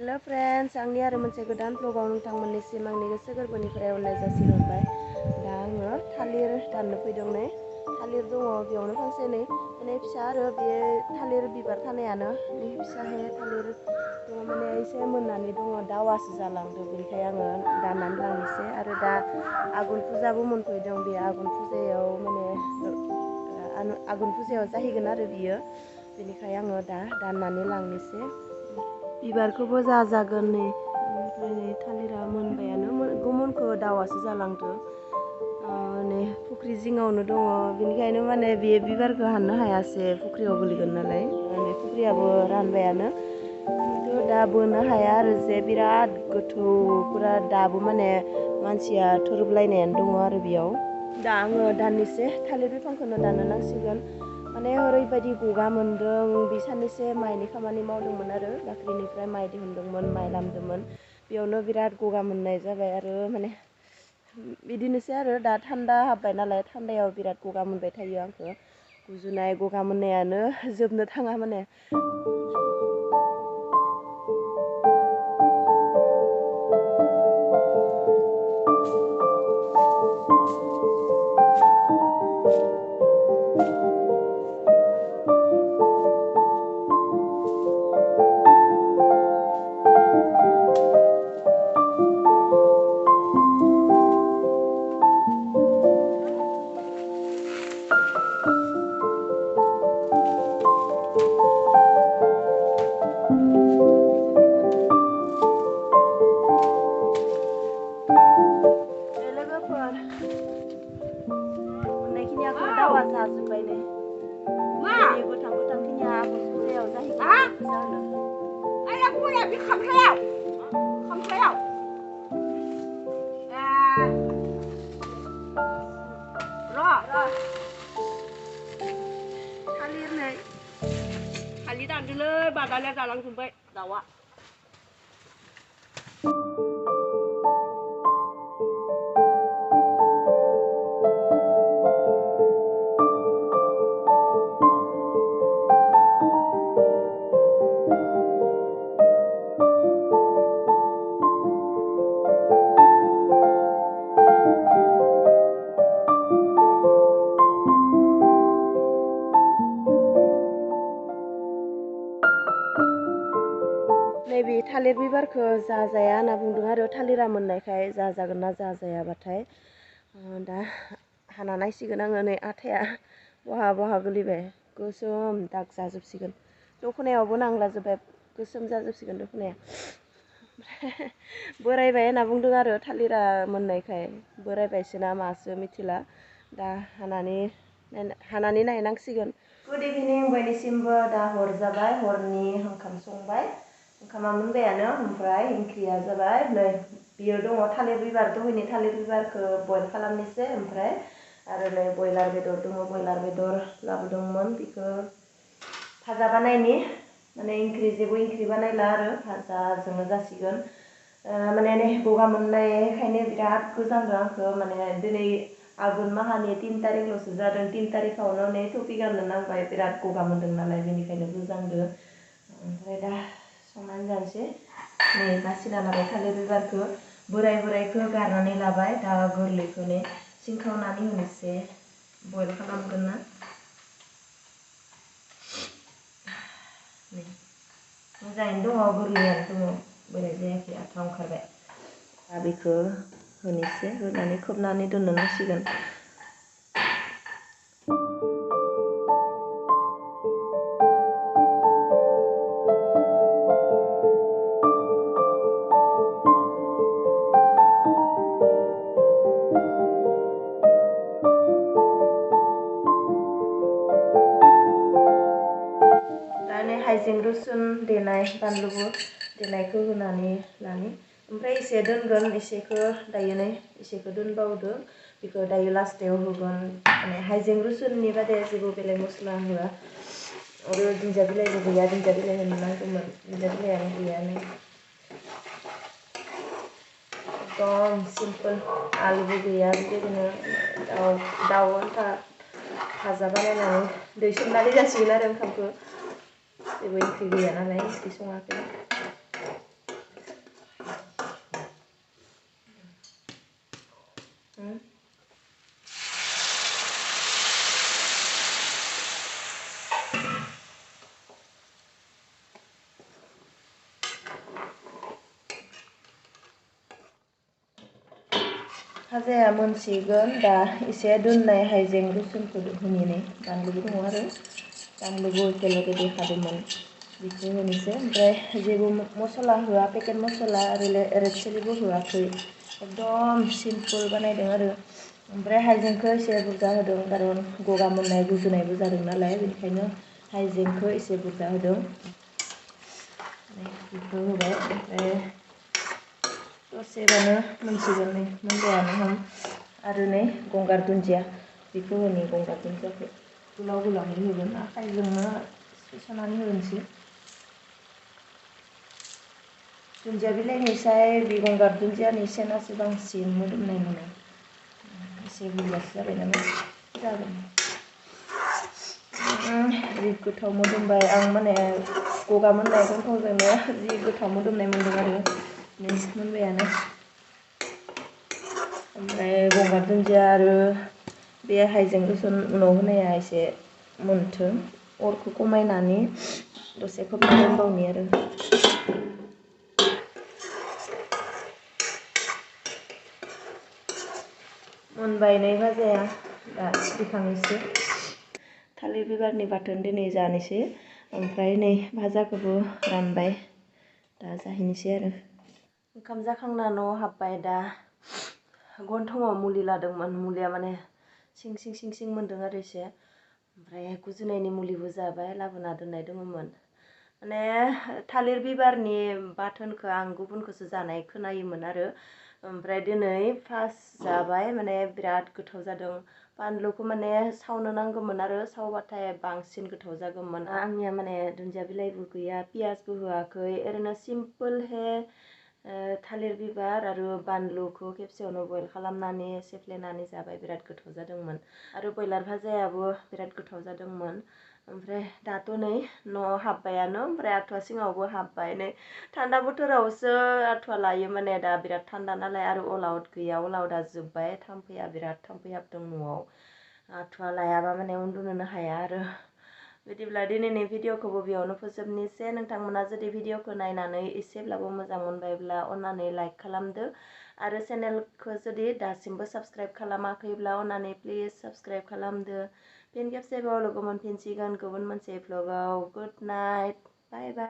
Hello friends, आंनि आरो मोनसे गोदान ब्लगाव नोंथांमोननिसिम आंनि गोसो गोरबोनिफ्राय अननाय जासिहरबाय। दा आङो थालिर दाननो फैदों नै। थालिर दङ बेयावनो फांसे नै माने फिसा आरो बे थालिर बिबार थानायानो नै फिसाहे थालिर दङ माने एसे मोननानै दङ दावासो जालांदों बेनिखाय आङो दाननानै लांनोसै आरो दा आघुन फुजाबो मोनफैदों बे आघुन फुजायाव माने आघुन फुजायाव जाहैगोन आरो बियो बेनिखाय आङो दा दाननानै लांनोसै। बिबारखौबो जाजागोन नै ओमफ्राय नै थालिरा मोनबायानो गोमोनखौ दावासो जालांदो नै फुख्रि जिङावनो दङ बेनिखायनो माने बे बिबारखौ हाननो हायासै फुख्रियाव गोलैगोन नालाय नै फुख्रियाबो रानबायानो खिन्थु दा बोनो हाया आरो जे बिराद गोथौ पुरा दाबो माने मानसिया थोरोबलायनायानो दङ आरो बेयाव दा आङो दाननोसै थालिर बिफांखौनो दाननो नांसिगोन माने ओरैबायदि गगा मोनदों बे साननैसो माइनि खामानि मावदोंमोन आरो बाख्रिनिफ्राय माइ दिहुनदोंमोन माइ लामदोंमोन बेयावनो बिराद गगा मोननाय जाबाय आरो माने बिदिनोसै आरो दा थान्दा हाबबाय नालाय थान्दायाव बिराद गगा मोनबाय थायो आंखौ गुजुनाय गगा मोननायानो जोबनो थाङा माने जाजोब्बाय नै बे गोथां गोथांखिनिया आघुन फुजायाव जाहैगोन फुजा होनो आया गया बे खामफ्लायाव थालिर नै थालिर दानदोलै बादालिया जालांजोब्बाय दाउआ नैबे थालिर बिबारखौ जाजाया होनना बुंदों आरो थालिरा मोननायखाय जाजागोन ना जाजायाबाथाय दा हाना नायसिगोन आङो नै आथाया बहा बहा गोलैबाय गोसोम दाग जाजोबसिगोन दख'नायावबो नांलाजोब्बाय गोसोम जाजोबसिगोन दख'नाया ओमफ्राय बोरायबाय होनना बुंदों आरो थालिरा मोननायखाय बोरायबायसो ना मासो मिथिला दा हानानै नायनांसिगोन। गुड इभिनिं बयनिसिमबो दा हर जाबाय हरनि ओंखाम संबाय ओंखामा मोनबायानो ओमफ्राय ओंख्रिया जाबाय नै बियो दङ थालिर बिबार दहैनि थालिर बिबारखौ बयल खालामनोसै ओमफ्राय आरो नै बयलार बेदर दङ बयलार बेदर लाबोदोंमोन बेखौ भाजा बानायनि माने जेबो ओंख्रि बानायला आरो भाजाजोंनो जासिगोन माने नै गगा मोननायखायनो बिराद गोजांदों आंखौ माने दिनै आघुन माहानि 3 तारिखल'सो जादों 3 तारिखावनो नै टपि गाननो नांबाय बिराद गगा मोनदों नालाय बेनिखायनो गोजांदो ओमफ्राय दा संनानै जानोसै नै बासिना लाबाय थालिर बिबारखौ बोरायखौ गारनानै लाबाय दा गोरलैखौ नै सिंखावनानै होनोसै बयल खालामगोन ना मोजाङैनो दङ गोरलैयानो दङ बोराय जायाखै आथा ओंखारबाय दा बेखौ होनोसै होनानै खोबनानै दोननो नांसिगोन। हाइजें रुसुन देनाय बानलुबो देनायखौ होनानै लानि ओमफ्राय एसे दोनगोन एसेखौ दायो नै एसेखौ दोनबावदो बेखौ दायो लास्टाव होगोन माने हाइजें रुसुननि बादे जेबो बेलेग मस्ला होआ आरो दुन्दिया बिलाइबो गैया दुन्दिया बिलाइ होनो नांगौमोन दुन्दिया बिलाइयानो गैया नै एकदम सिम्पोल आलुबो गैया बेबायदिनो दाउ आन्था भाजा बानायनानै दै सोमनानै जासिगोन आरो ओंखामखौ जेबो ओंख्रि गैया नालाय ओंख्रि सङाखै भाजाया मोनसिगोन दा एसे दोननाय हाइजें रुसुनखौ होनि बानलुबो दङ आरो बानलुबो एखेलगे देखादोंमोन बेखौ होनोसै ओमफ्राय जेबो मस्ला होआ पेकेट मस्ला रेड चिलिबो होआखै एकदम सिम्पोल बानायदों आरो ओमफ्राय हाइजेंखौ एसे बुरजा होदों खारन गगा मोननाय गुजुनायबो जादों नालाय बेनिखायनो हाइजेंखौ एसे बुरजा होदों बेखौ होबाय ओमफ्राय दसेबानो मोनसिगोन नै मोनबायानो हम आरो नै गंगार दुन्दिया बेखौ होनि गंगार दुन्दियाखौ गोलाव गोलावै होगोन आखाइजोंनो सैस'नानै होनोसै दुन्दिया बिलाइनिसाय बे गंगार दुन्दियानि सेनासो बांसिन मोदोमनाय मोनो एसे बुरजासो जाबाय नालाय जागोन जि गोथाव मोदोमबाय आं माने गगा मोननाय गन्थंजोंनो जि गोथाव मोदोमनाय मोनदों आरो नै मोनबायानो ओमफ्राय गंगार दुन्दिया आरो बे हाइजें रुसुन उनाव होनाया एसे मोनथों अरखौ खमायनानै दसे खोबना दोनबावनि आरो मोनबाय नै भाजाया दा दिखांनोसै थालिर बिबारनि बाथोन दिनै जानोसै ओमफ्राय नै भाजाखौबो रानबाय दा जाहैनोसै आरो ओंखाम जाखांना न'आव हाबबाय दा गन्थंआव मुलि लादोंमोन मुलिया माने सिं सिं मोन्दों आरो एसे ओमफ्राय गुजुनायनि मुलिबो जाबाय लाबोना दोननाय दङमोन माने थालिर बिबारनि बाथोनखौ आं गुबुनखौसो जानाय खोनायोमोन आरो ओमफ्राय दिनै फार्स्ट जाबाय माने बिराद गोथाव जादों बानलुखौ माने सावनो नांगौमोन आरो सावबाथाय बांसिन गोथाव जागौमोन आंनिया माने दुन्दिया बिलाइबो गैया पियासबो होआखै ओरैनो सिम्पोलहे थालिर बिबार आरो बानलुखौ खेबसेयावनो बयल खालामनानै सेफ्लेनानै जाबाय बिराद गोथाव जादोंमोन आरो ब्रयलार भाजायाबो बिराद गोथाव जादोंमोन ओमफ्राय दाथ' नै न'आव हाबबायानो ओमफ्राय आथुवा सिङावबो हाबबाय नै थान्दा बोथोरावसो आथुवा लायो माने दा बिराद थान्दा नालाय आरो अल आउट गैया अल आउटआ जोब्बाय थाम्फैया बिराद थाम्फै हाबदों न'आव आथुवा लायाबा माने उन्दुनोनो हाया आरो बिदिब्ला दिनैनि भिडिअखौबो बेयावनो फोजोबनोसै नोंथांमोना जुदि भिडिअखौ नायनानै एसेब्लाबो मोजां मोनबायब्ला अन्नानै लाइक खालामदो आरो चेनेलखौ जुदि दासिमबो साबस्क्राइब खालामाखैब्ला अन्नानै प्लिज साबस्क्राइब खालामदो फिन खेबसेबाव लोगो मोनफिनसिगोन गुबुन मोनसे भ्लगाव गुड नाइट बाय बाय